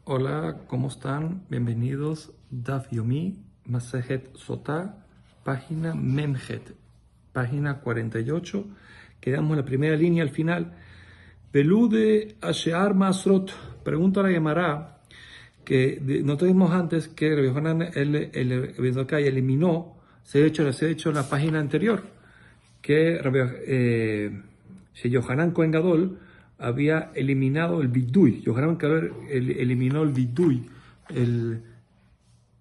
Hola, ¿cómo están? Bienvenidos. Daf Yomi, Masejet Sotá, página Memjet, página 48. Quedamos en la primera línea al final. Belude Ashear Masrot. Pregunta a la Gemara que nosotros vimos antes que Rabbi Yohanan eliminó, se ha hecho en la página anterior, que Yohanan Cohen Gadol había eliminado el Vidui. Yohanan Cohen eliminó el Vidui,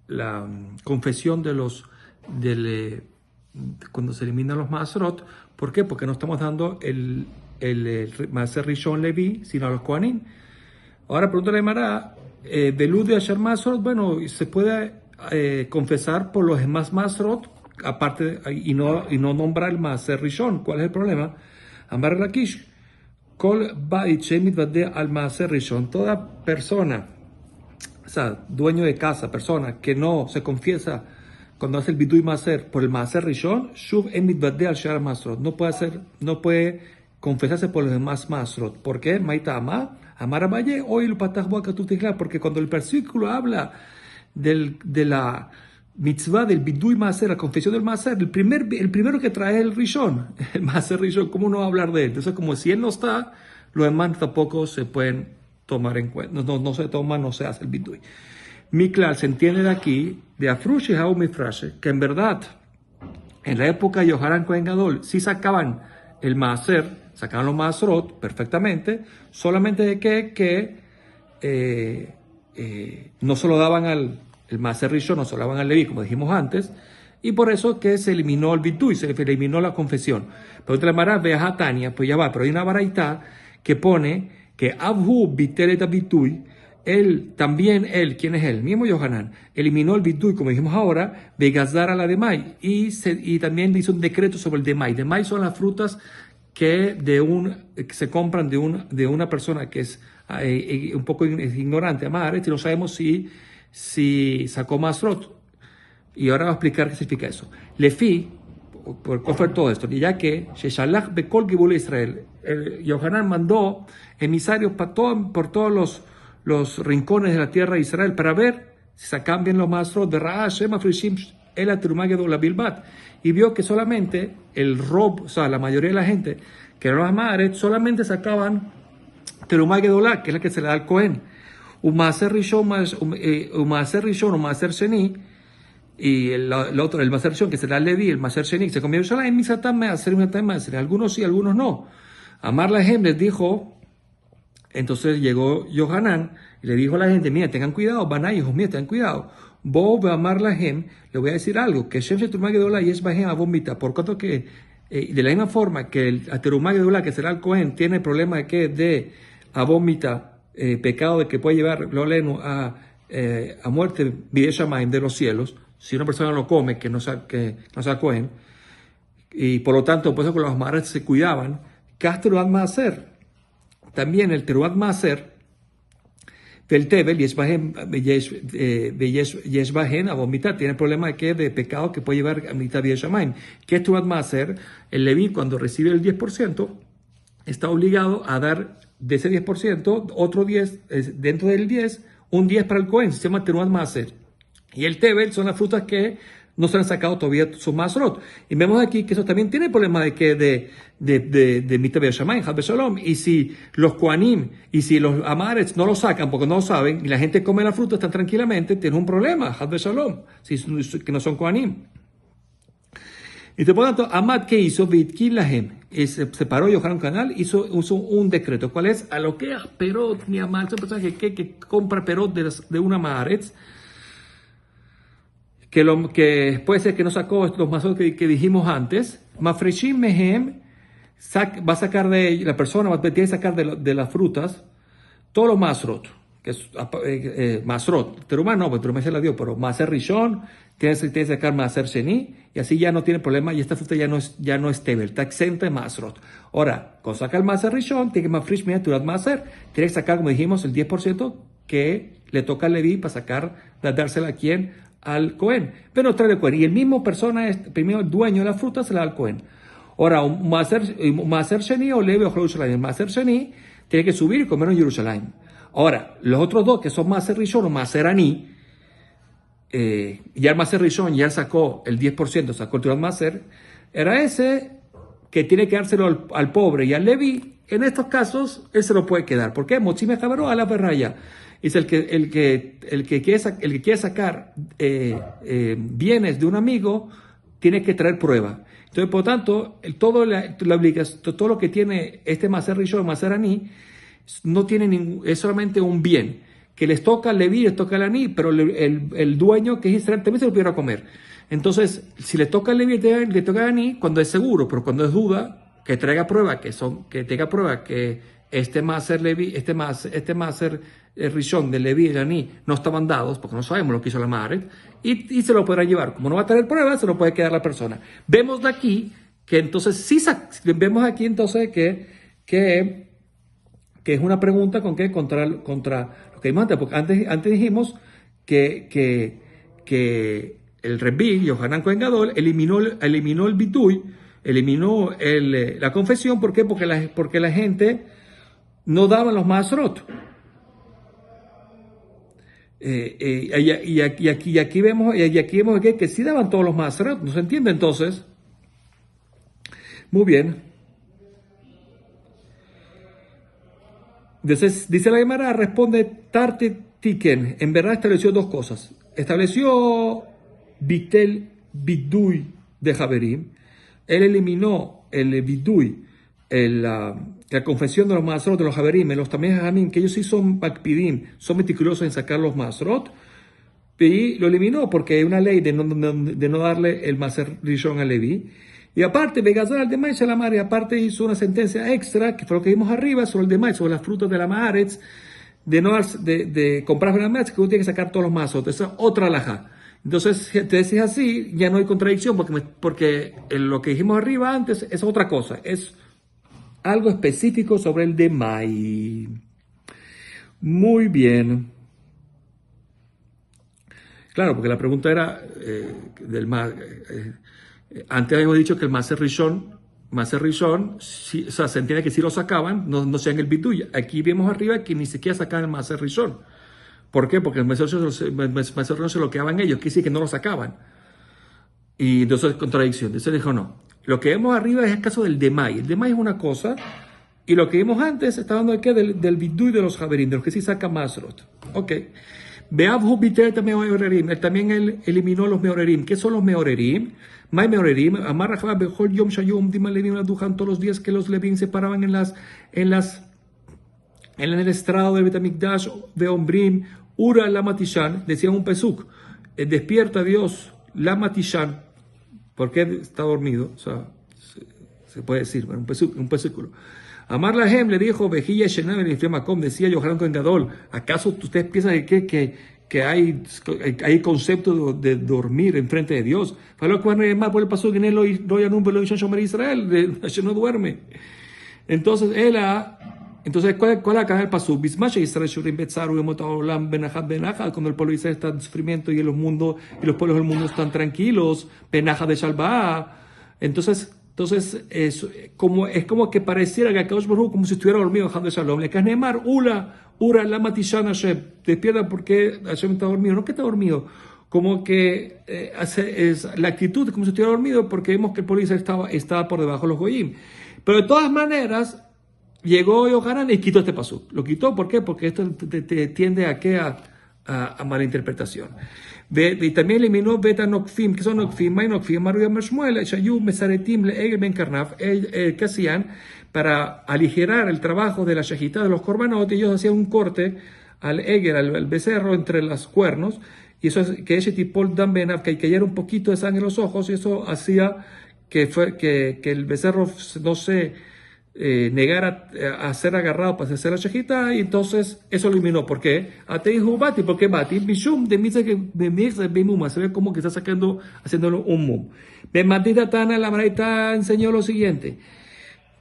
la confesión cuando se eliminan los Maasrot. ¿Por qué? Porque no estamos dando el Maaser Rishon Levi, sino a los Kohanim. Ahora pregunta la Gemara, Belud de Asher Maasrot, bueno, se puede confesar por los demás Maasrot, aparte, y no nombrar el Maaser Rishon. ¿Cuál es el problema? Amar Rakish, Kol Bait Shemit al Maaser Rishon, toda persona, o sea, dueño de casa, persona que no se confiesa cuando hace el Bidui Maaser por el Maaser Rishon, Shuv Emit Badde al Shar Maasrot, no puede confesarse por los demás Maasrot. ¿Por qué? Maita Amá, Amar Abaye, hoy lo patahbo akatutijla, porque cuando el versículo habla de la mitzvah del Bidui Maaser, la confesión del Maaser, el primero que trae es el Rishon, el Maaser Rishon. ¿Cómo no va a hablar de él? Entonces, como si él no está, los demás tampoco se pueden tomar en cuenta, no se hace el Bidui. Miklar se entiende de aquí, de Afrush y Hau Mifrashe, que en verdad, en la época de Yohanan Cohen Gadol, sí sacaban el Maaser, sacaban los Maasrot perfectamente, solamente de que no se lo daban el Maaser Rishon, no se lo daban al Leví, como dijimos antes, y por eso que se eliminó el Bidui, se eliminó la confesión. Pero otra Mara, vea Tania, pues ya va, pero hay una baraita que pone que Abhu Bitelet Bidui, ¿quién es él? Mismo Yohanan, eliminó el Bidui, como dijimos ahora, Begazar a la Demai, y también hizo un decreto sobre el Demai. Demai son las frutas que se compran de una persona que es un poco ignorante, y no sabemos si sacó Masrot. Y ahora voy a explicar qué significa eso. Lefi, por coger todo esto, ya que Sheshalach Bekol Gibul Israel, Yohanan mandó emisarios por todos los rincones de la tierra de Israel para ver si sacan bien los Masrot de Ra'ashem Afrishim el Aterumagedo la Bilbat, y vio que solamente la mayoría de la gente que eran los Amaret solamente sacaban Terumagedolá, que es la que se le da al Cohen. Un Maaser Rishon o Maaser Sheni, y el otro, el Maaser Rishon, que se le da al Levi, el Maaser Sheni, se comió en Misatam Maaser, algunos sí, algunos no. Amar Lahem les dijo. Entonces llegó Yohanan y le dijo a la gente, mira, tengan cuidado, van a hijos míos, tengan cuidado. Vos a amar la gente, le voy a decir algo, que Shem Sheturmagedola y es Bajem a vomita, por cuanto que, de la misma forma que el Aterumagedola, que será el Cohen, tiene el problema de vomita, pecado de que puede llevar Lolenu a muerte, Bideshamaim de los cielos, si una persona lo come, que no sea Cohen, y por lo tanto, por eso que los Maharet se cuidaban, Casteruat Maaser. También el Teruat Maaser del Tebel, Yeshbahen, a vomitar, tiene el problema de pecado que puede llevar a mitad de Shamaim. ¿Qué es Teruat Maaser? El Leví, cuando recibe el 10%, está obligado a dar de ese 10%, otro 10, dentro del 10, un 10 para el Cohen, se llama Teruat Maaser. Y el Tebel son las frutas que no se han sacado todavía su Masrot. Y vemos aquí que eso también tiene problema de Mitad de Shammai, Had Shalom. Y si los Kohanim y si los Amarets no lo sacan porque no lo saben, y la gente come la fruta tan tranquilamente, tiene un problema, Had Shalom, que no son Kohanim. Y por lo tanto, Amad, ¿qué hizo? Vitkil Lahem. Se separó Yohanan Canal, hizo un decreto. ¿Cuál es? A lo que Perot, ni Amad, son personas que compra Perot de una Amaretz, que puede ser que no sacó los mazos que dijimos antes. Mafreshim Mehem va a sacar la persona tiene que sacar de las frutas todos los Masrot, que es Masrot. Terumá no, porque Terumá se la dio, pero Maaser Rishon tiene que sacar Maaser Sheni, y así ya no tiene problema, y esta fruta ya no es Tebel, está exenta de Masrot. Ahora, cuando saca el Maaser Rishon, tiene que Mafresh Mehem Turat Maaser, tiene que sacar, como dijimos, el 10% que le toca al Leví para dársela a quién, al Cohen, pero trae el Cohen, y el mismo persona, primero el dueño de la fruta, se la da al Cohen. Ahora, un Maaser Sheni o Levi o Jerusalén, el Maaser Sheni tiene que subir y comer en Jerusalén. Ahora, los otros dos, que son Maser Rishon o Maser Ani, ya el Maser Rishon ya sacó el 10%, sacó el Turat Maser, era ese que tiene que dárselo al pobre y al Leví. En estos casos, él se lo puede quedar. ¿Por qué? Mochime Jabaró a la Berraya. Es el que quiere sacar bienes de un amigo, tiene que traer prueba. Entonces, por lo tanto, todo lo que tiene este Maser Rishon, Maser Ani, no tiene es solamente un bien que les toca al Leví, les toca al Ani, pero el dueño, que es Israel, también se lo pudiera comer. Entonces, si le toca al Leví, le toca al Ani, cuando es seguro, pero cuando es duda, que traiga prueba, que tenga prueba que este Maser Leví, este Maser Rishon de Leví y el Ani no estaban dados, porque no sabemos lo que hizo la madre, y se lo podrá llevar. Como no va a tener pruebas, se lo puede quedar la persona. Vemos de aquí que entonces, vemos aquí entonces que es una pregunta contra lo que dijimos antes, porque antes dijimos que el Rebbi, Yohanan Cohen Gadol, eliminó el Bituy, eliminó la confesión. ¿Por qué? Porque la gente no daba los Maasrot. Y aquí vemos que sí daban todos los Maasrot. ¿No se entiende entonces? Muy bien. Entonces, dice la Gemara, responde Tarte Tiken. En verdad estableció dos cosas. Estableció Bitel Biduy de Javerim. Él eliminó el Biduy, la confesión de los Maasrot, de los Javerim, los también Jamim, que ellos sí son Bakpidim, son meticulosos en sacar los Maasrot. Y lo eliminó porque hay una ley de no darle el Maser Rishon a Leví. Y aparte, Begazar al Demay Shalamar, y aparte hizo una sentencia extra, que fue lo que vimos arriba, sobre el Demay, sobre las frutas de la Maaretz, de comprar la Maaretz, que uno tiene que sacar todos los mazos. Esa es otra alajá. Entonces, te decís así, ya no hay contradicción, porque lo que dijimos arriba antes es otra cosa, es algo específico sobre el Demay. Muy bien. Claro, porque la pregunta era del más. Antes habíamos dicho que el Maser Rishon, sí, o sea, se entiende que si lo sacaban, no sean el Bituy. Aquí vemos arriba que ni siquiera sacaban el Maser Rishon. ¿Por qué? Porque el Maser Rishon se lo quedaban ellos, quiere decir que no lo sacaban. Y entonces, contradicción. Entonces dijo, no. Lo que vemos arriba es el caso del Demay. El Demay es una cosa, y lo que vimos antes está hablando de qué, del Bituy de los Javerim, de los que sí sacan Masrot. Ok. Él también eliminó los Meorerim. ¿Qué son los Meorerim? May Meorerim, Amar Rajaba Bejol Yom Shayom Dima Levim Ladujan, todos los días que los Levim se paraban en el estrado del Betamikdash de Ombrim, Ura Lamatishan, decían un pesuk, despierta Dios, Lamatishan, porque está dormido, o sea, se puede decir, bueno, un pesículo. Amar Lahem le dijo, Vejilla Shenav en el decía Yohanan Cohen Gadol, ¿acaso ustedes piensan que hay concepto de dormir en frente de Dios? Faló que más por el paso que en él Israel, no duerme. Entonces, ¿cuál acá el paso? Bismash Israel Shurim Betzaru Emotaolam Benajat Benajat, cuando el pueblo de Israel está en sufrimiento y los pueblos del mundo están tranquilos, Benajat de Shalba. Entonces es como que pareciera que Akadosh Baruj Hu como si estuviera dormido, dejando de Shalom. Le Kasnemar, Ura, Lama Tishan Hashem. Despierta porque Hashem está dormido. No que está dormido, como que la actitud como si estuviera dormido, porque vemos que el pueblo de Israel estaba por debajo de los Goyim. Pero de todas maneras, llegó Yohanan y quitó este pasuk. Lo quitó, ¿por qué? Porque esto te tiende a malinterpretación. Y también eliminó Beta Nokfim. ¿Qué son Nokfim? May Nokfim, Maruya Meshmuel, Shayu, Mesaretim, Leegel Ben Karnaf, que hacían para aligerar el trabajo de la shejitá de los korbanot. Ellos hacían un corte al Egel, al becerro, entre los cuernos, y eso es que ese tipo Dan Benaf, que cayera un poquito de sangre en los ojos, y eso hacía que el becerro no se negara a ser agarrado para hacer la shejitá, y entonces eso lo eliminó. ¿Por qué? Bati, porque Bati, Mishum, de Bimuma, se ve como que está haciéndolo un mum. Bematita Tana, la Braita enseñó lo siguiente.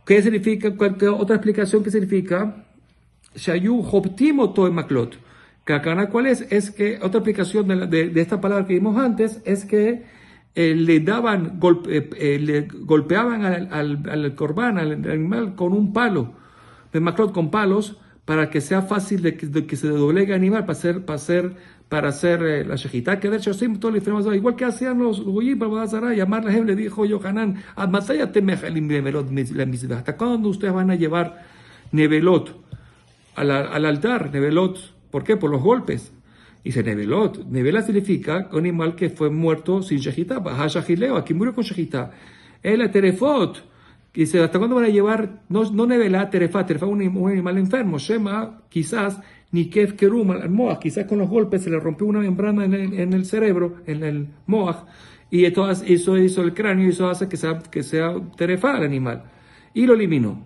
¿Qué significa? Otra explicación que significa Shayu Hoptimo Toe Maklot. ¿Cuál es? Es que otra explicación de esta palabra que vimos antes es que le golpeaban al corbán, al animal, con un palo, de Maklot, con palos, para que sea fácil de que se doblegue el animal para hacer la shejitá, que de hecho igual que hacían los goyim para Bazará, llamarla, le dijo Yohanan, ¿hasta cuándo ustedes van a llevar nevelot al altar? Nevelot, ¿por qué? Por los golpes. Dice nevelot, nevela significa un animal que fue muerto sin shejitá, aquí murió con shejitá. El terefot, dice, ¿hasta cuándo van a llevar, no nevela, terefá un animal enfermo, shema, quizás, ni kef kerum al moach, quizás con los golpes se le rompió una membrana en el cerebro, en el moach, y entonces eso hizo el cráneo, y eso hace que sea terefá el animal, y lo eliminó.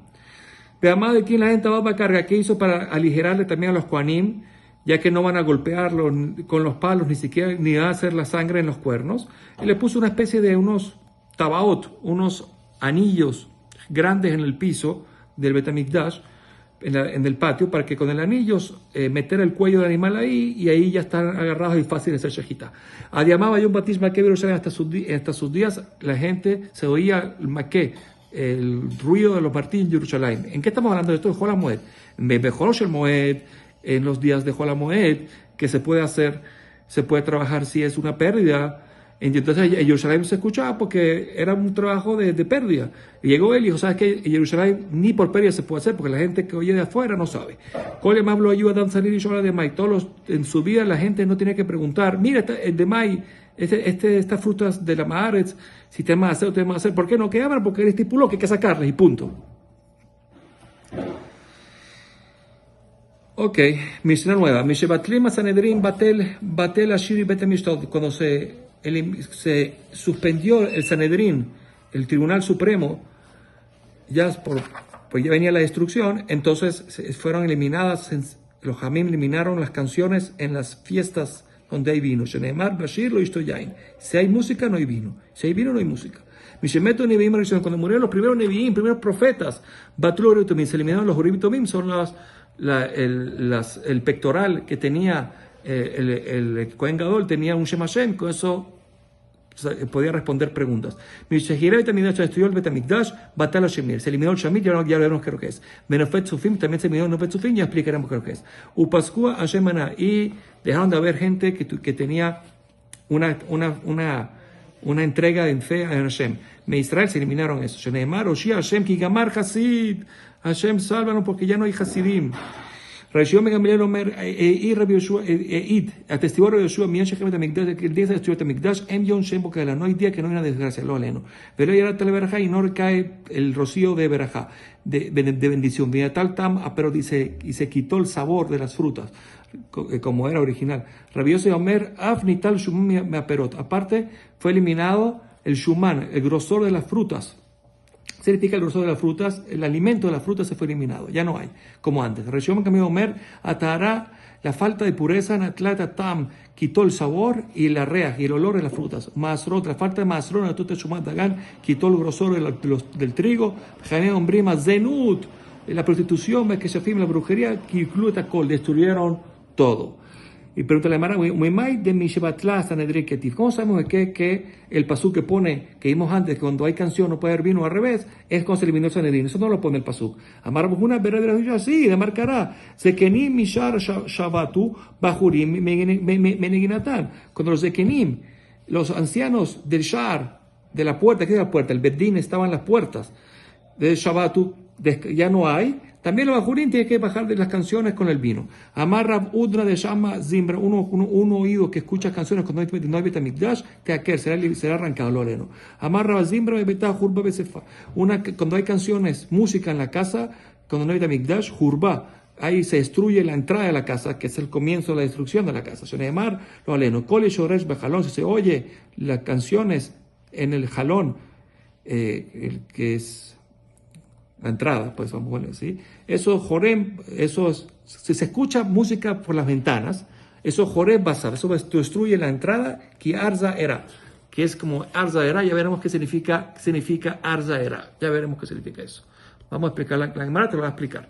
Pero además de aquí la gente va a cargar, ¿qué hizo para aligerarle también a los kohanim, ya que no van a golpearlo con los palos, ni va a hacer la sangre en los cuernos? Y le puso una especie de unos tabaot, unos anillos grandes en el piso del Beit HaMikdash, en el patio, para que con el anillo meter el cuello del animal ahí, y ahí ya están agarrados y fácil de hacer shejitá. Adiamaba Yom Batish Maqué Jerusalén, hasta sus días la gente se oía el maqué, el ruido de los martillos en Jerusalén. ¿En qué estamos hablando de esto? De Hol HaMoed. Mejor el Moed, en los días de Hol HaMoed, que se puede trabajar si es una pérdida. Entonces en Jerusalén se escuchaba porque era un trabajo de pérdida. Y llegó él y dijo, ¿sabes qué? En Jerusalén ni por pérdida se puede hacer porque la gente que oye de afuera no sabe. Cole más lo ayuda a salir y llorar de May. En su vida la gente no tiene que preguntar, mira, el de May, estas frutas de la Maaretz, si te más hacer o te más hacer, ¿por qué no quedaban? Porque él estipuló que hay que sacarlas y punto. Ok, Mishnah nueva. Mishebatlim Sanedrin Batel Ashiri Bete Mishtot. Cuando se suspendió el Sanedrín, el Tribunal Supremo, pues ya venía la destrucción, entonces fueron eliminadas, los Jamim eliminaron las canciones en las fiestas donde hay vino. Shenemar, Bashir, lo isto yain. Si hay música, no hay vino. Si hay vino, no hay música. Mishemeto Neviim, cuando murieron los primeros Neviim, primeros profetas, Batul Uribitomim, se eliminaron los Uribitomim, son el pectoral que tenía el Kohen Gadol, tenía un Shem Hashem, con eso podía responder preguntas. Mishehira Betamigdash estudió el Betamigdash, Batal Shemir, se eliminó el Shamir, ya veremos qué es lo que es. Menofet Sufim, también se eliminó el Menofet Sufim, ya explicaremos qué es lo que es. Upaskua Hashem Maná, y dejaron de haber gente que tenía una entrega en fe a Hashem. Me Israel se eliminaron eso. Sheneemar, Oshia Hashem, Kigamar Hasid, Hashem, sálvanos porque ya no hay Hasidim. Raishio me Gamaliel Omer, y Rabbi Yoshua, atestiguó Rabbi Yoshua, mi Shechem Betamigdash, que el día se destruyó Betamigdash, en Yom Shem, porque no hay día que no hay una desgracia, lo aleno. Pero ya tal verajá y no cae el rocío de verajá, de bendición. Viene tal tam, pero dice, y se quitó el sabor de las frutas, como era original. Rabbi Yoshua Omer, Afni tal Shumum me aperot. Aparte, fue eliminado el Shuman, el grosor de las frutas. Significa el grosor de las frutas, el alimento de las frutas se fue eliminado, ya no hay, como antes. Reshom cambió Omer, Atahara, la falta de pureza, Natlata Tam, quitó el sabor y la reaj y el olor de las frutas. Masrot, la falta de masrot, Natuta Shumat Dagan, quitó el grosor del trigo. Jané Ombrima Zenut, la prostitución, la brujería, Kikluta Kol, destruyeron todo. Y pregunta la Mara, de Mishebatla Sanedrin Ketiv. ¿Cómo sabemos que el pasuk que pone, que vimos antes, que cuando hay canción no puede haber vino al revés, es cuando se eliminó el Sanedrin? Eso no lo pone el pasuk. Amar una verdadera así, de marcará. Zekenim Mishar Shabatu Bajurim Meneginatan. Cuando los Zekenim, los ancianos del Shar, de la puerta, ¿qué es la puerta? El Beddin estaba en las puertas del Shabatu, ya no hay. También los bajurín tienen que bajar de las canciones con el vino. Amarra Udra de Shama Zimbra, un oído que escucha canciones cuando no hay Betamigdash, será arrancado, lo aleno. Amarra Zimbra de Betah Jurba Besefa. Cuando hay canciones, música en la casa, cuando no hay Betamigdash, Jurba. Ahí se destruye la entrada de la casa, que es el comienzo de la destrucción de la casa. Sheneemar, lo aleno. Kol Shoresh Bejalón, si se oye las canciones en el jalón, el que es la entrada, pues vamos a ver, ¿sí? Eso, Jorem, si se escucha música por las ventanas, eso Jorem Basar, eso destruye la entrada, que Arza era, que es como Arza era, ya veremos qué significa Arza era, ya veremos qué significa eso. Vamos a explicar, la Gemara te lo va a explicar.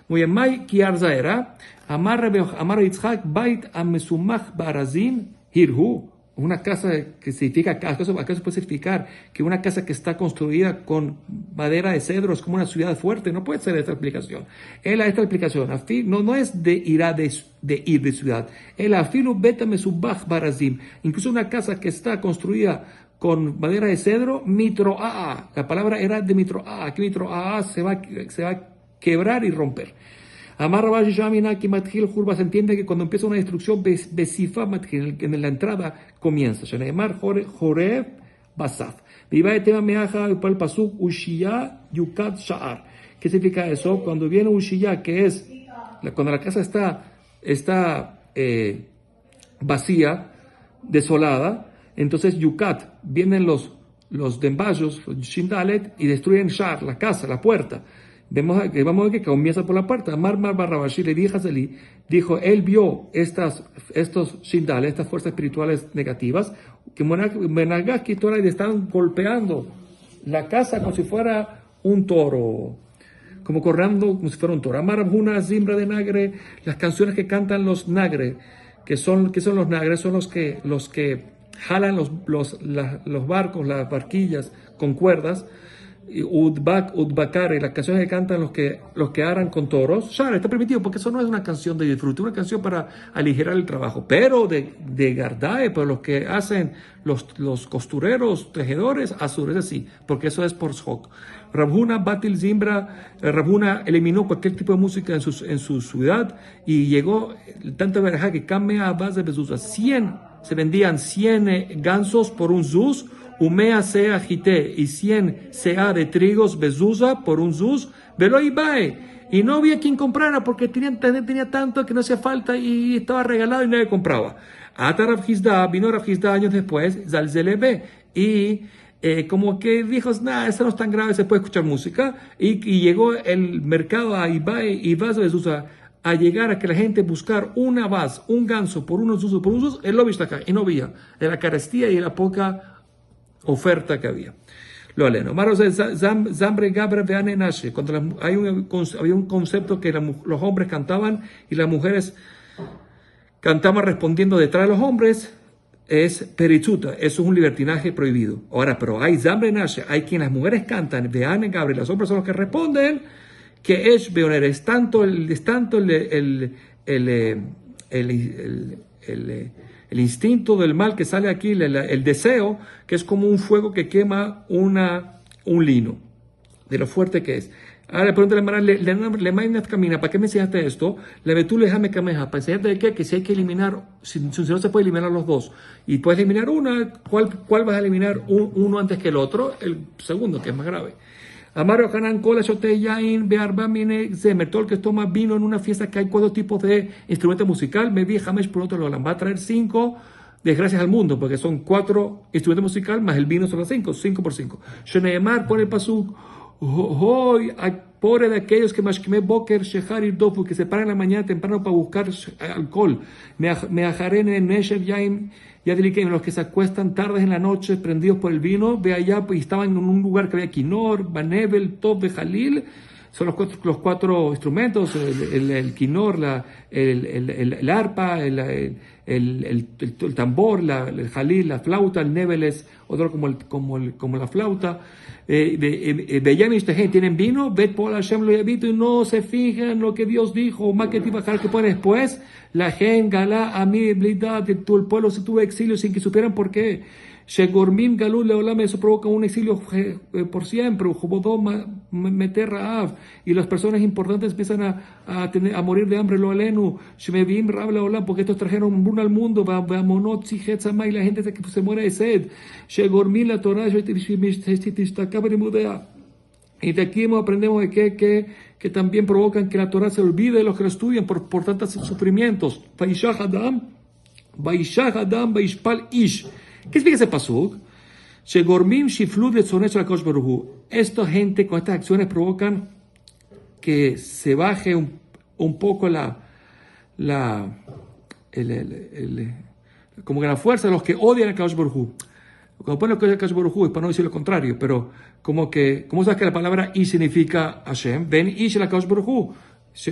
Muy bien, Mai, que Arza era, Amar Yitzhak, Bait Amesumach Barazim, Hirhu, una casa que significa, ¿acaso puede significar que una casa que está construida con madera de cedro es como una ciudad fuerte? No puede ser esta explicación. Esta explicación no es de ir de ciudad. El afilu beta mesubach barazim. Incluso una casa que está construida con madera de cedro, mitroa. La palabra era de mitroa. Aquí mitroa se va a quebrar y romper. Amar Rabash Shamina que Matgil Jurba se entiende que cuando empieza una destrucción, Besifa Matgil, en la entrada comienza. Shaneemar Joreb Basaf. Viva de tema meaja el pasuk Ushiya Yukat Sha'ar. ¿Qué significa eso? Cuando viene Ushiya, que es cuando la casa está vacía, desolada, entonces Yukat, vienen los dembayos, los Shindalet, y destruyen Shar, la casa, la puerta. Vamos a ver que comienza por la puerta. Marmar Barrabashi le dijo, él vio estos Shindales, estas fuerzas espirituales negativas, que Menagaski Torah le están golpeando la casa como si fuera un toro, como corriendo como si fuera un toro. Amar Abhuna Zimbra de Nagre, las canciones que cantan los Nagre, que son los Nagre, son los que jalan los barcos, las barquillas con cuerdas. Udbakare, las canciones que cantan los que aran con toros. Shara, está permitido porque eso no es una canción de disfrute, una canción para aligerar el trabajo. Pero de Gardae, pero los que hacen los costureros, tejedores, azures así, porque eso es por Shok. Rabhuna Batil Zimbra, Rabhuna eliminó cualquier tipo de música en su ciudad y llegó tanto verajá que cambia a base de Bezusa. Se vendían 100 gansos por un zuz. Umea sea jité y 100 sea de trigos bezuza por un zuz, velo ibae. Y no había quien comprara porque tenía tanto que no hacía falta y estaba regalado y nadie compraba. Ata Rav Hizda, vino Rav Hizda años después, Zalzelebe, y como que dijo, nada, eso no es tan grave, se puede escuchar música. Y llegó el mercado a Ibae y Vaz bezuza a llegar a que la gente buscar una vaz, un ganso por unos zuzos, por un zuz, él lo viste acá, y no había. De la carestía y de la poca oferta que había. Lo aleno. Zambre Gabra Veane Nashe. Había un concepto que los hombres cantaban y las mujeres cantaban respondiendo detrás de los hombres. Es perichuta. Eso es un libertinaje prohibido. Ahora, pero hay Zambre Nashe. Hay quien las mujeres cantan. Veane Gabra. Los hombres son los que responden. Que es Beoner. Es tanto el instinto del mal que sale aquí, el deseo, que es como un fuego que quema un lino, de lo fuerte que es. Ahora le pregunta a la le camina, ¿para qué me enseñaste esto? Le ve tú le déjame cameja, ¿para enseñarte de qué? Que si hay que eliminar, si no se puede eliminar los dos, y puedes eliminar una, ¿cuál vas a eliminar uno antes que el otro? El segundo, que es más grave. Amaro Hanan Kola Shote Yain Bearba Mine Zemer, todo el que toma vino en una fiesta que hay 4 tipos de instrumento musical, me vi Hamesh por otro lado, va a traer 5 desgracias al mundo, porque son 4 instrumentos musicales, más el vino son los 5 por 5. Shoneemar pone el pasuk, hoy, pobre de aquellos que mashkime boker shehar irdofu, que se paran en la mañana temprano para buscar alcohol. Me ajaren en Nesher Yain. Ya diré que los que se acuestan tardes en la noche prendidos por el vino, ve allá y estaban en un lugar que había quinor, banebel, top, bejalil, son los cuatro instrumentos, el quinor, el arpa, el tambor, el jalil, la flauta, el nebel es otro como la flauta. Veían esta gente, tienen vino, bet por Hashem lo habito y no se fijan lo que Dios dijo, más que bajar que pone después, la gente galá a mí, blidad, todo el pueblo se tuvo exilio sin que supieran por qué. Shegormim galú leolam, eso provoca un exilio por siempre, Jobodó meter Raab, y las personas importantes empiezan a morir de hambre, lo alenu, Shemevim Rab leolam, porque estos trajeron hambruna al mundo, Vamonot Sijetzama, y la gente se muere de sed, Shegormim la Torah, y de aquí aprendemos de que también provocan que la Torah se olvide de los que lo estudian por tantos sufrimientos. Vaishach Adam, Vaishpal Ish. ¿Qué explica ese pasuk? Shegormim shiflut letzonesh la kosh baruhu. Esta gente con estas acciones provocan que se baje un poco como que la fuerza de los que odian a Kadosh Baruj Hu. Cuando ponen que es Kadosh Baruj Hu es para no decir lo contrario, pero como sabes que la palabra I significa Hashem, ven Ish la Kadosh Baruj Hu.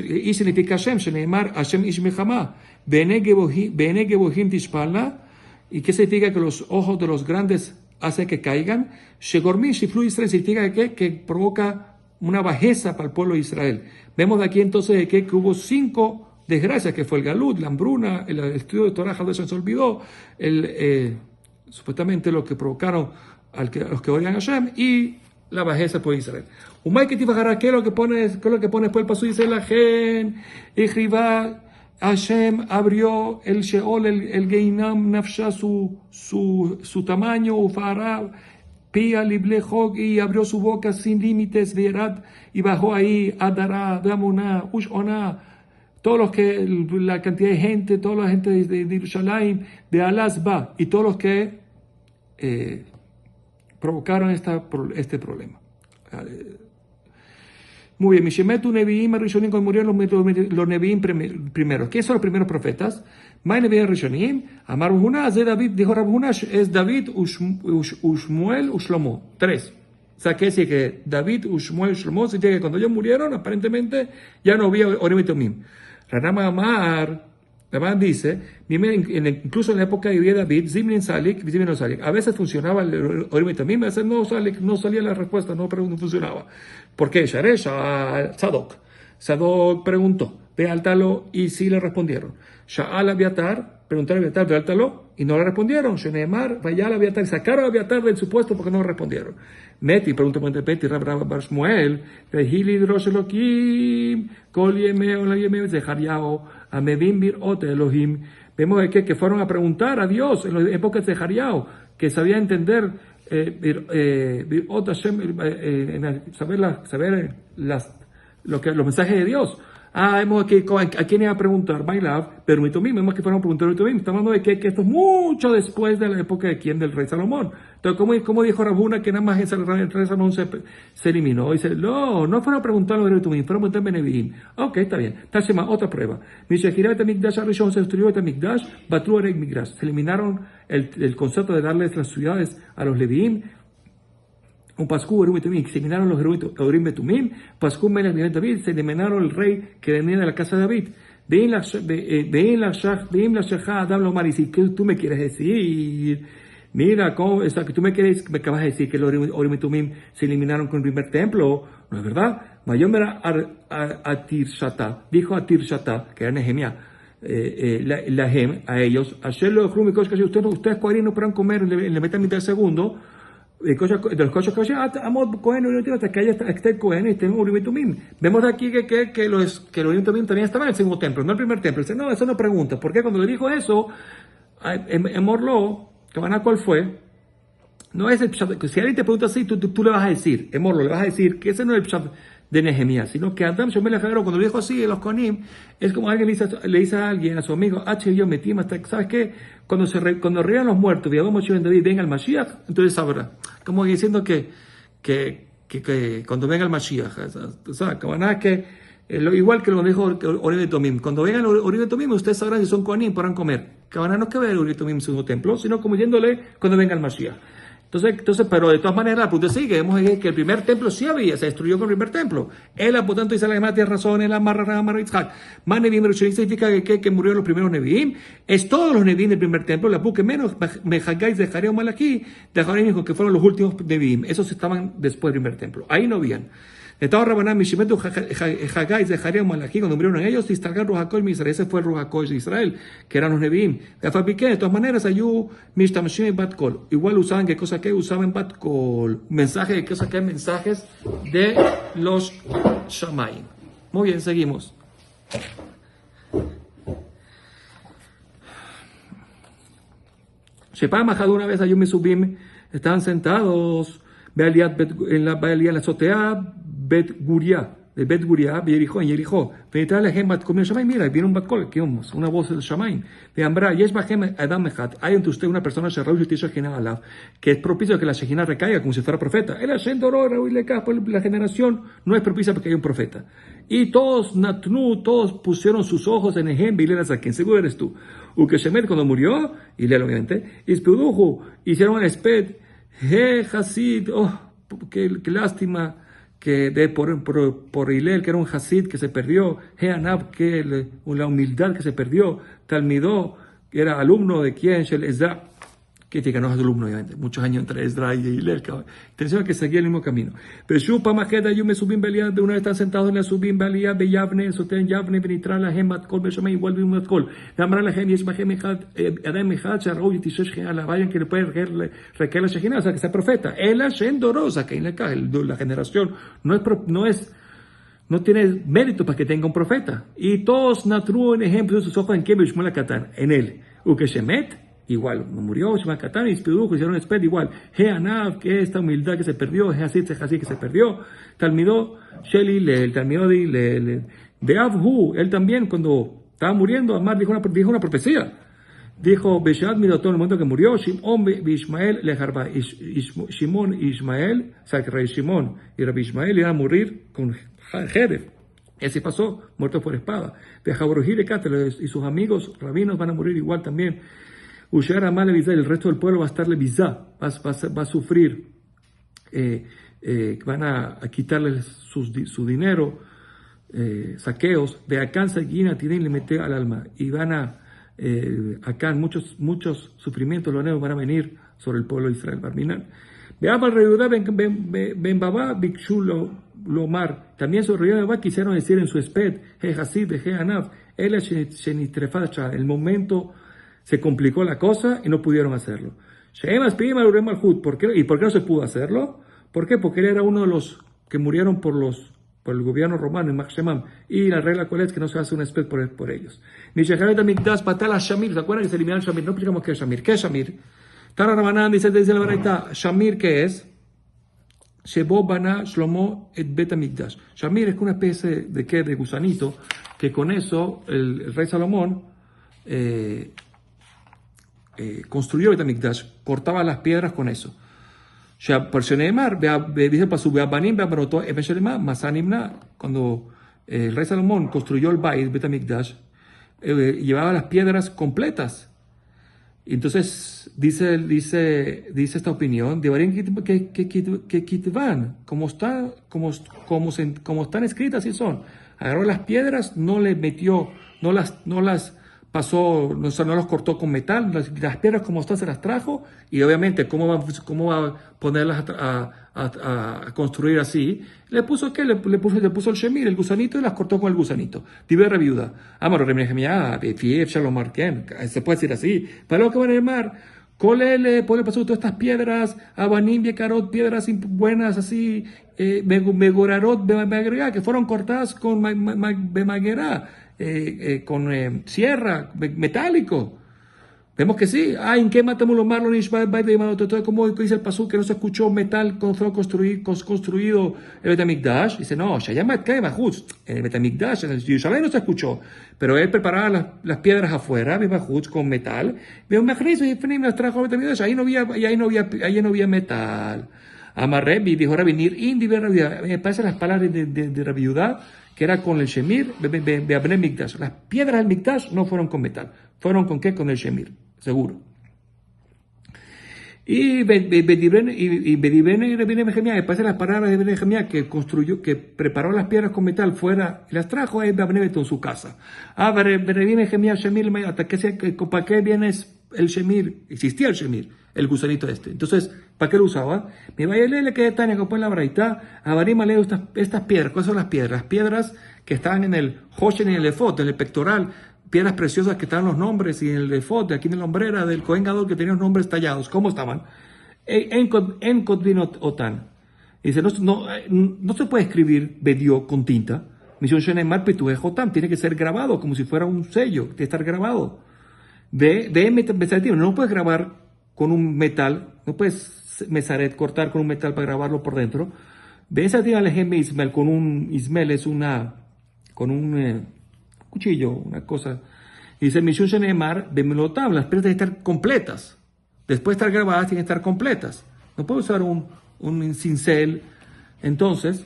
I significa Hashem, Sheneemar Hashem Ish Mechama. Bene Gebohim Tishpalna. ¿Y qué significa que los ojos de los grandes hace que caigan? Shegormi Shiflu Israel significa que provoca una bajeza para el pueblo de Israel. Vemos de aquí entonces que hubo 5 desgracias, que fue el galut, la hambruna, el estudio de Torah, se olvidó, supuestamente lo que provocaron a los que odian a Hashem, y la bajeza por Israel. Umay que tifajará, ¿qué es lo que pone después el paso? Dice la gen, y Hashem abrió el Sheol, el Geinam Nafsha, su tamaño, Ufarab, Pia Liblejog, y abrió su boca sin límites, Vierat, y bajó ahí, Adara, Damuna, Ushona, todos los que, la cantidad de gente, toda la gente de Yerushalayim, de Alasba, y todos los que provocaron este problema. Muy bien, Mishemetu Neviim Rishonim, cuando murieron los Neviim primeros. ¿Quiénes son los primeros profetas? May Neviim Rishonim, Amar Huna, de David, dijo Rabhuna, es David, Ushmuel, Ushlomo. 3. O sea, que decir que David, Ushmuel, Ushlomo, significa que cuando ellos murieron, aparentemente ya no había Orim y Tumim. Ranama Amar, Ramán dice, incluso en la época de David, Zimnin Salik, Zimnin Salik, a veces funcionaba el Orim y Tumim, a veces no salía la respuesta, no funcionaba. ¿Por qué? Sadok preguntó, Beáltalo, y sí le respondieron. Sha'al Abiatar, preguntaron a Abiatar, Beáltalo, y no le respondieron. Sheneemar, Vayal Abiatar, sacaron a Abiatar del supuesto porque no le respondieron. Meti, preguntó Meti, Rab Bar Shmuel, Vehili Drosh Elohim, Kol Yemeo, la Yemeo, Zechariao, Amevim Birot Elohim. Vemos que fueron a preguntar a Dios en las épocas de Zechariao, que sabía entender saber los mensajes de Dios. Vemos que a quién iba a preguntar, Bailav, pero vemos que fueron a preguntar, estamos hablando de que esto es mucho después de la época de quién, del rey Salomón. Entonces, ¿cómo dijo Rabhuna que nada más el rey Salomón se eliminó? Dice, no fueron a preguntar los Betumim, fueron a preguntar Beneviim. Ok, está bien. Tashema, otra prueba. Mishakira Betamikdash Arishon, se destruyó Betamikdash, Batru Erek Migdash. Se eliminaron el concepto de darles las ciudades a los Leviim. Un Pascú, Urim Betumim, se eliminaron los Urim Betumim, Pascú Melech de David, se eliminaron el rey que venía de la casa de David. Vein la Shachá, Adam Lomar, y si tú me quieres decir, mira, ¿cómo, me acabas de decir que los Urim Betumim se eliminaron con el primer templo? No es verdad. Mayomer a Tirshata, dijo a Tirshata, que era Nehemia, a ellos, ustedes coherín no podrán comer en la mitad del segundo, de los coches que Amod Cohen, hasta que esté el Cohen y esté en Urim y Tumim. Vemos aquí que los Urim y Tumim también estaban en el segundo templo, no el primer templo. Dice, no, eso no pregunta. ¿Por qué? Cuando le dijo eso, en Morlo, ¿cuál fue? No es el pshat. Si alguien te pregunta así, tú le vas a decir, en Morlo, le vas a decir que ese no es el pshat de Nehemías, sino que Adam Shomel Hagaro, cuando le dijo así, los Kohanim, es como alguien le dice a alguien, a su amigo, yo metí, ¿sabes qué? Cuando rían los muertos, y David, venga el Mashiach, entonces sabrá. Como diciendo que cuando venga el Mashiach, o sea, igual que lo dijo Urim y Tumim, cuando vengan Urim y Tumim, ustedes sabrán si son Kohanim, podrán comer. Cabana no que ver Urim y Tumim en su templo, sino como yéndole cuando venga el Mashiach. Entonces, pero de todas maneras, la pregunta sigue. Vemos que el primer templo sí se destruyó con el primer templo. Él, por tanto, dice la Gemara, tiene razón, él amarra a Yitzhak. Más Neviim Rishonim significa que murieron los primeros Neviim. Es todos los Neviim del primer templo, la que menos Mejagai de Jareo Malachi, de Jareo que fueron los últimos Neviim. Esos estaban después del primer templo. Ahí no habían. De todos Rabanán, Mishimetu Hagai de Jareo Malachi, cuando murieron ellos, y Istargar Rujakol Israel, ese fue el Rujakol de Israel, que eran los Neviim. De todas maneras, Ayu Mishtamshim en Batkol. Igual usaban, ¿qué cosa que usaban Batkol? Mensajes, ¿qué cosa que? Mensajes de los Shamayim. Muy bien, seguimos. Shepam Majad, una vez Ayu Misubim, estaban sentados en la azotea Bet Guria, de Bet Guria, en Jericó. Mira, viene un Batkol, una voz del Shamaim. De Ambra, Yesh Bahem Adam Echad, hay entre usted una persona que es propicio que la Shejina recaiga como si fuera profeta. El Hashem Doró, Raúl Lekah, la generación no es propicia porque hay un profeta. Y todos pusieron sus ojos en Ejem, Bileras a quien seguro eres tú. Ukeshemet cuando murió, y léelo obviamente, Ispeduju, hicieron el Esped, Hasid, qué lástima, que por Hillel, que era un Hasid que se perdió, Anab, que la humildad que se perdió, Talmidó, que era alumno de quien, Shel Ezra, que te ganó a su alumno, obviamente, muchos años entre Esdras y Hillel, atención que seguía el mismo camino. Pero Shupa Majeda, yo me subí en Belía, de una vez están sentados en la subí en Belía, Beyavne, Soten Yavne, Benitra, la Gemat, Kol, Beshamay, igual de un Matkol. La Mara la Gem, y es Bajem, Adam Mejad, Charrou, y Tishesh, la vayan que le puede requerir la Shejina, o sea, que sea profeta. El Hashem Dorosa, que en la generación no tiene mérito para que tenga un profeta. Y todos natruo en ejemplo de sus ojos en Kebe Shmuel Katán, en él. Ukeshemet, igual, murió Shmuel Katán y Spidujo, hicieron esped igual. Anav, que esta humildad que se perdió, Hasid que se perdió. Talmidó Sheli, el Talmidó de Beavhu, él también, cuando estaba muriendo, Amar dijo una profecía. Dijo, Beshad Midotón, en el momento que murió, Shimon Ishmael Lejarba, Shimon y Ishmael, o sea, que Rey Shimon y Rabbi Ishmael iban a morir con Jerez. Ese pasó, muerto por espada. Bejaborujir y sus amigos rabinos van a morir igual también. Ushar Amal Levizá, el resto del pueblo va a estar Levizá, va a sufrir, van a quitarles su dinero, saqueos. De acá Guina tienen le mete al alma y van a acá muchos sufrimientos los van a venir sobre el pueblo de Israel. Barminan. Veamos Reyudá Ben Babá Bikshu Lomar. También sobre Reyudá quisieron decir en su esped, Hasid, Anav, el momento se complicó la cosa y no pudieron hacerlo. ¿Por qué? ¿Y por qué no se pudo hacerlo? ¿Por qué? Porque él era uno de los que murieron por el gobierno romano en Machshemam, y la regla cuál es que no se hace un esped por ellos. Ni Shecharet Amikdash Patala Shamir, ¿se acuerdan que se eliminaron Shamir? No explicamos qué es Shamir. ¿Qué es Shamir? Tara Rabanán dice la verdad, Shamir, ¿qué es? Shebo Bana Shlomo et Bet Amikdash. Shamir es una especie de gusanito, que con eso el rey Salomón construyó Bet Amikdash, cortaba las piedras con eso. Cuando el rey Salomón construyó el Bait, Bet HaMikdash, llevaba las piedras completas. Entonces, dice esta opinión, deberían que kitvan, como están escritas, así son. Agarró las piedras, no les metió, no las pasó, no los cortó con metal, las piedras como están se las trajo, y obviamente cómo va a ponerlas a construir así. Le puso el shemir, el gusanito, y las cortó con el gusanito. Diverra viuda. Amaro Remejemia, Fief, Shalomar, ¿quién? Se puede decir así. Para lo que van a llamar, Colele, pone pasar todas estas piedras, Abanim, Yekarot, piedras buenas así, Megorarot, Bemagerá, que fueron cortadas con Bemagerá, con sierra, metálico. Vemos que sí. ¿En qué matamos los marlon y todo como dice el pasú que no se escuchó metal cuando fue construido el Betamikdash? Dice, no, Shayamat Kaimahutz, en el Betamikdash, en el Yerushalayim no se escuchó, pero él preparaba las piedras afuera, Bemahutz, con metal, Bemahutz y Fenim las trajo al Betamikdash, ahí no había metal. Amarrebi dijo Rabinir, me parecen las palabras de Rabiudá, que era con el Shemir, Beabne Mikdash. Las piedras del Mikdash no fueron con metal, fueron con qué? Con el Shemir, seguro. Y Bedibene y Rebine Mejemia, me parecen las palabras de Mejemia que preparó las piedras con metal fuera y las trajo a Beabne en su casa. Rebine Mejemia, Shemir, ¿para qué viene el Shemir? Existía el Shemir, el gusanito este. Entonces, ¿para qué lo usaba? Me vaya a leerle que Tania, que pone la braita, Abarima leo estas piedras. ¿Cuáles son las piedras? Las piedras que estaban en el Hoshen y en el Efod, en el pectoral, piedras preciosas que estaban los nombres, y en el Efod, aquí en la hombrera del Cohen Gadol, que tenía los nombres tallados. ¿Cómo estaban? En Kotvin Otan. Dice, no se puede escribir Bedio con tinta. Misión Shenemar Petue Jotam, tiene que ser grabado, como si fuera un sello, tiene que estar grabado. No puedes grabar con un metal, no puedes mesaret cortar con un metal para grabarlo por dentro. Esa tiene el Ismael, con un Ismael es con un cuchillo, una cosa. Y dice Mishun Shenemar, Bemelotam, las piedras tienen que estar completas. Después de estar grabadas, tienen que estar completas. No puedo usar un cincel. Entonces,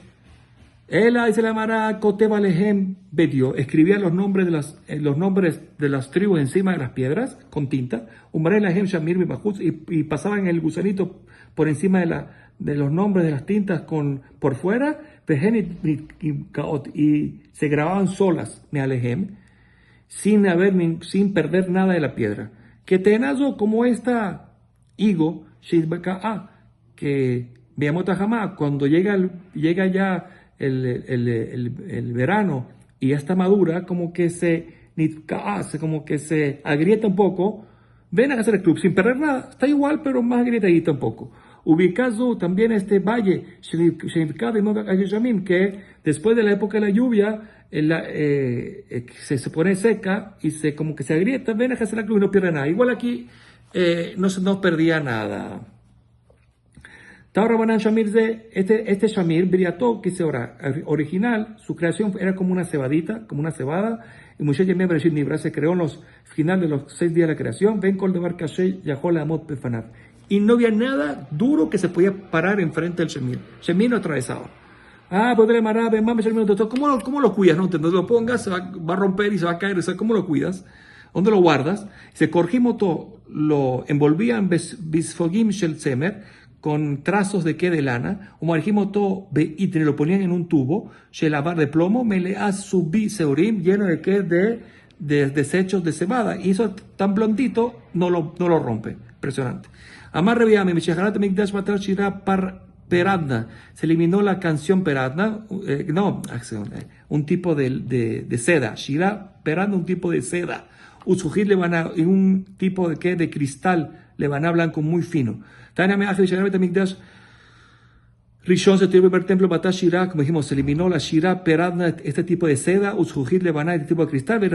él dice la Mara Koteba Lehem Bedio, escribía los nombres de las tribus encima de las piedras con tinta, y pasaban el gusanito por encima de los nombres de las tintas por fuera, y se grababan solas, sin perder nada de la piedra. Que tenazo como esta higo, que veamos tajamá, cuando llega ya el verano y ya está madura, como que como que se agrieta un poco, ven a hacer el club sin perder nada, está igual, pero más agrietadita un poco. Ubicado también este valle, que después de la época de la lluvia, se pone seca y como que se agrieta, ven a hacer el club y no pierde nada. Igual aquí no perdía nada. Taurabanan Shamir este Shamir, Briató, que se original, su creación era como una cebadita, como una cebada, y Moshe Yemé Bereshit Nibra se creó en los final de los 6 días de la creación, ven Kol Devar Kashay Yahol Amot Pefanav. Y no había nada duro que se podía parar enfrente del Shemir. Shemir no atravesaba. Pues le marabe, mame Shemir, ¿cómo lo cuidas? No te lo pongas, se va a romper y se va a caer. ¿Cómo lo cuidas? ¿Dónde lo guardas? Se corjimos todo, lo envolvían bisfogim shel tzemer, con trazos de lana, o marjimos todo y te lo ponían en un tubo, shelavar de plomo, meleas subi seurim, lleno de desechos de cebada. Y eso tan blondito no lo rompe. Impresionante. Amar Reviame, Mishaharat Mikdash Matar Shira Peradna. Se eliminó la canción Peradna, un tipo de seda. Shira Peradna, un tipo de seda. Utsujit Levana, un tipo de cristal, Levana blanco muy fino. Tania me hace Mishaharat Mikdash Rishon se tuvo el primer templo, Batá Shira, como dijimos, se eliminó la Shira Peradna, este tipo de seda, Utsujit Levana, este tipo de cristal,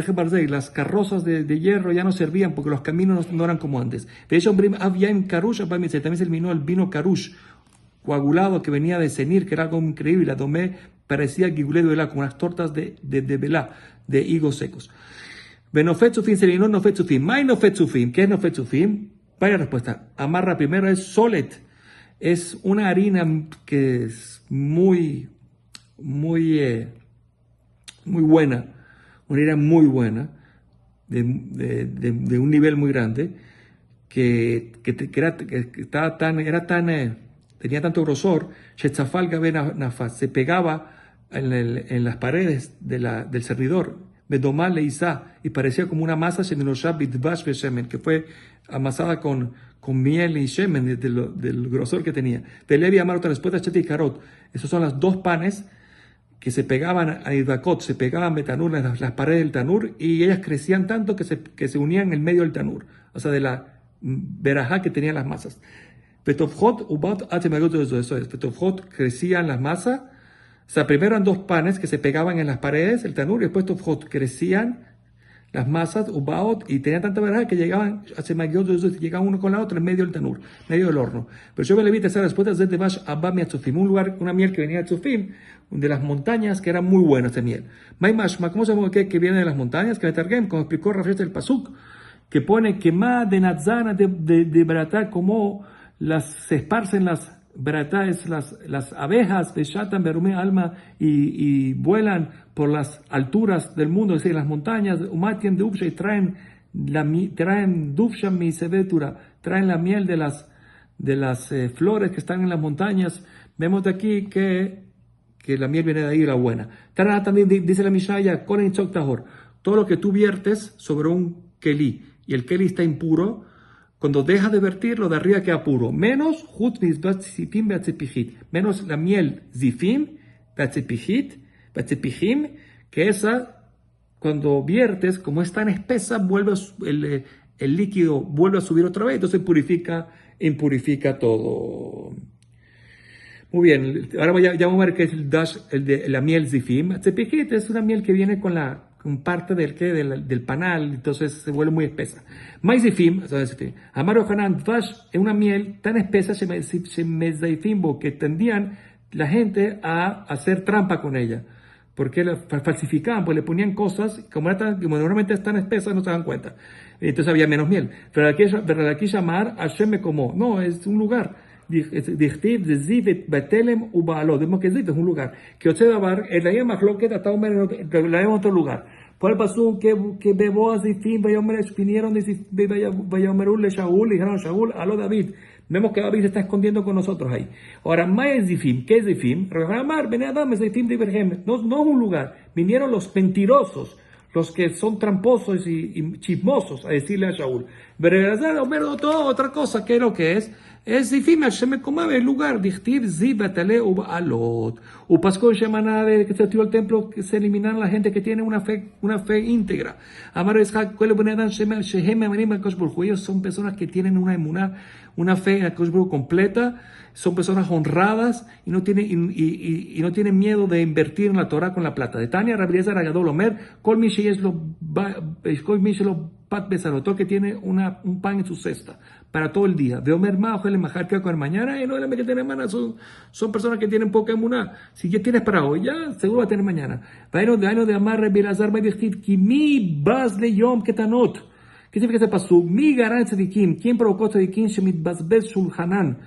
las carrozas de hierro ya no servían porque los caminos no eran como antes. De hecho, también se eliminó el vino Karush, coagulado que venía de Senir, que era algo increíble. La domé parecía Gigulé de Velá, como unas tortas de Velá, de higos secos. Benofet Sufim se eliminó Nofet Sufim. May Nofet Sufim, ¿qué es Nofet Sufim? Vaya respuesta. Amarra primero es Solet. Es una harina que es muy buena, una harina muy buena, de un nivel muy grande, tenía tanto grosor, se pegaba en las paredes del servidor, y parecía como una masa que fue amasada con miel y shemen, del grosor que tenía. De Levi Amar otra respuesta, Cheti y Karot. Esos son las dos panes que se pegaban a Idbakot, se pegaban betanur, las paredes del tanur, y ellas crecían tanto que se unían en el medio del tanur, o sea, de la verajá que tenían las masas. Petovhot, Ubat, eso es. Petovhot crecían las masas, o sea, primero eran dos panes que se pegaban en las paredes, el tanur, y después Tovhot crecían las masas, Ubaot, y tenían tanta verajá que llegaban uno con la otra en medio del tanur, medio del horno. Pero yo me le vi esa respuesta de Bash Abba Miatzufim, un lugar, una miel que venía de Tzufim, de las montañas, que era muy buena esta miel. Maimashma, ¿cómo sabemos que viene de las montañas? Que Metargem, como explicó Rafael del Pasuk, que pone que más de Natzana de Baratá, como se esparcen las Baratáes, las abejas de Shatan, Berume, Alma, y vuelan por las alturas del mundo, es decir, las montañas, Umatien de Upsha, y traen Dufsha mi Sevetura, traen la miel de las flores que están en las montañas. Vemos de aquí que la miel viene de ahí, la buena. Tara también dice la Mishaya, Koren Tzok Tahor, todo lo que tú viertes sobre un Keli, y el Keli está impuro, cuando dejas de vertir, lo de arriba queda puro. Menos menos la miel zifim, que esa, cuando viertes, como es tan espesa, el líquido vuelve a subir otra vez, entonces impurifica todo. Muy bien, ahora ya vamos a ver qué es el dash, la miel zifim. Tzepijit es una miel que viene con parte del panal, entonces se vuelve muy espesa. Mais zifim, Amaro Hanan, Dvash es una miel tan espesa, que tendían la gente a hacer trampa con ella, porque la falsificaban, pues le ponían cosas, como normalmente es tan espesa, no se dan cuenta. Entonces había menos miel. Pero aquí llamar Hashem como, no, es un lugar. Dichtiv de Zivet Betelem Ubalo. Vemos que Zivet es un lugar. Que Ochedabar, el Ayam Mahloket, hasta en otro lugar. Por el paso que Bebo Zifim, vinieron de Vayomerul de Shaul, y dijeron Shaul, aló David. Vemos que David se está escondiendo con nosotros ahí. Ahora, Mae Zifim, ¿qué es Zifim? Ramar, Benadam, Zifim de Iberhem. No es un lugar. Vinieron los mentirosos, los que son tramposos y chismosos, a decirle a Shaul. Pero otra cosa, ¿qué es lo que es? Es difícil, Hashem comaba el lugar, dichtiv zibatale ubalot. Upasco Shemana de que se tiró el templo, que se eliminan la gente que tiene una fe íntegra. Amar Ishak, ellos son personas que tienen una emuná, una fe en Akadosh Baruj Hu completa, son personas honradas y no tienen miedo de invertir en la Torah con la plata. De Tania Rabbi Eliezer Agadol Omer, Kol mi sheyes lo pat besarotó, que tiene un pan en su cesta para todo el día. De Omer ma ojele majar que con mañana, y no que tienen mañana, son personas que tienen poca emuná. Si ya tienes para hoy, ya seguro va a tener mañana. Vaino de Amar Rabbi Elazar Baidichtiv, Kimi bas le yom ketanot. ¿Qué significa este paso? Mi garan tzadikim, ¿quién provocó tzadikim? Shemit basbez shulhanan,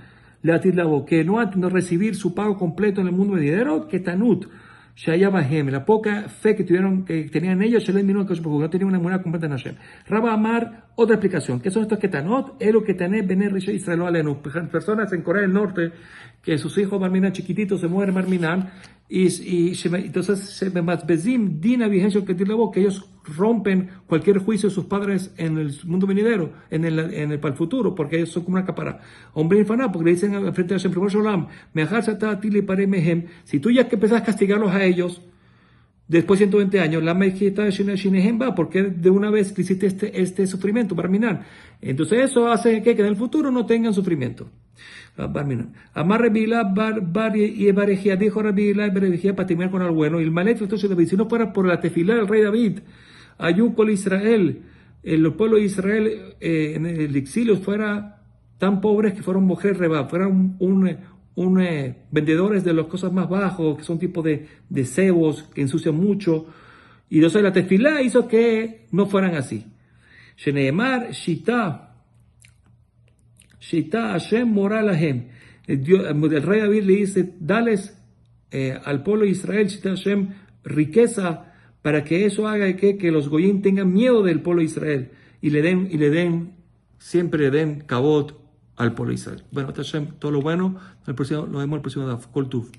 le atilabo, que no ha de recibir su pago completo en el mundo venidero, ketanut. Shaya Bahem, la poca fe que tenían ellos, no tenían una emuná completa en Hashem. Rabba Amar, otra explicación. ¿Qué son estos ketanot? Es lo que tenés Bener Risha Israel Alenu. Personas en Corea del Norte, que sus hijos Marminan chiquititos se mueren Marminan, entonces se bezim dina vigencia que ellos rompen cualquier juicio de sus padres en el mundo venidero, para el futuro, porque ellos son como una capara. Hombre infaná, porque le dicen frente a Hashem, si tú ya que empezás a castigarlos a ellos, después de 120 años, la mejita va, porque de una vez hiciste este sufrimiento, Barminan. Entonces eso hace que en el futuro no tengan sufrimiento. Amar Rebila bar y Ebarejía, dijo Rebila y Ebarejía para terminar con algo bueno. Y el maletro, entonces, si no fuera por la tefilá del rey David, Ayú con Israel, el pueblo de Israel en el exilio fuera tan pobres que fueron mujeres rebab, fueran vendedores de las cosas más bajos, que son tipo de cebos, que ensucian mucho. Y entonces la tefilá hizo que no fueran así. Sheneemar, Shita Hashem Moralahem. El rey David le dice, dales al pueblo de Israel, Shita Hashem, riqueza, para que eso haga que los goyim tengan miedo del pueblo de Israel y siempre le den kabod al pueblo de Israel. Bueno, Hashem, todo lo bueno, nos vemos el próximo Kol Tuv.